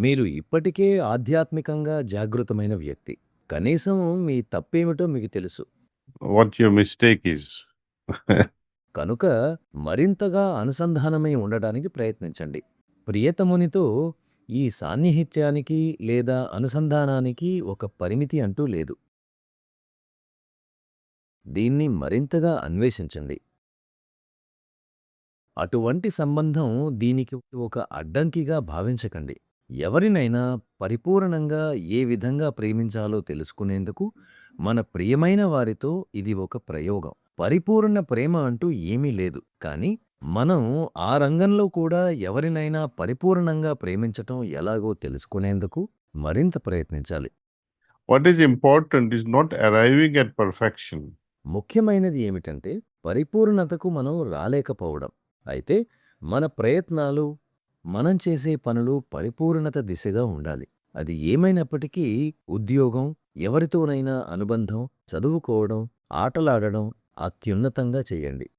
మీరు ఇప్పటికే ఆధ్యాత్మికంగా జాగృతమైన వ్యక్తి. కనీసం మీ తప్పేమిటో మీకు తెలుసు. what your mistake is. కనుక మరింతగా అనుసంధానమై ఉండడానికి ప్రయత్నించండి. ప్రియతమునితో ఈ సాన్నిహిత్యానికి లేదా అనుసంధానానికి ఒక పరిమితి అంటూ లేదు. దీన్ని మరింతగా అన్వేషించండి. అటువంటి సంబంధం దీనికి ఒక అడ్డంకిగా భావించకండి. ఎవరినైనా పరిపూర్ణంగా ఏ విధంగా ప్రేమించాలో తెలుసుకునేందుకు మన ప్రియమైన వారితో ఇది ఒక ప్రయోగం. పరిపూర్ణ ప్రేమ అంటూ ఏమీ లేదు. కానీ మనం ఆ రంగంలో కూడా ఎవరినైనా పరిపూర్ణంగా ప్రేమించటం ఎలాగో తెలుసుకునేందుకు మరింత ప్రయత్నించాలి. What is important is not arriving at perfection. ముఖ్యమైనది ఏమిటంటే పరిపూర్ణతకు మనం రాలేకపోవడం. అయితే మన ప్రయత్నాలు, మనం చేసే పనులు పరిపూర్ణత దిశగా ఉండాలి. అది ఏమైనప్పటికీ ఉద్యోగం, ఎవరితోనైనా అనుబంధం, చదువుకోవడం, ఆటలాడడం అత్యున్నతంగా చేయండి.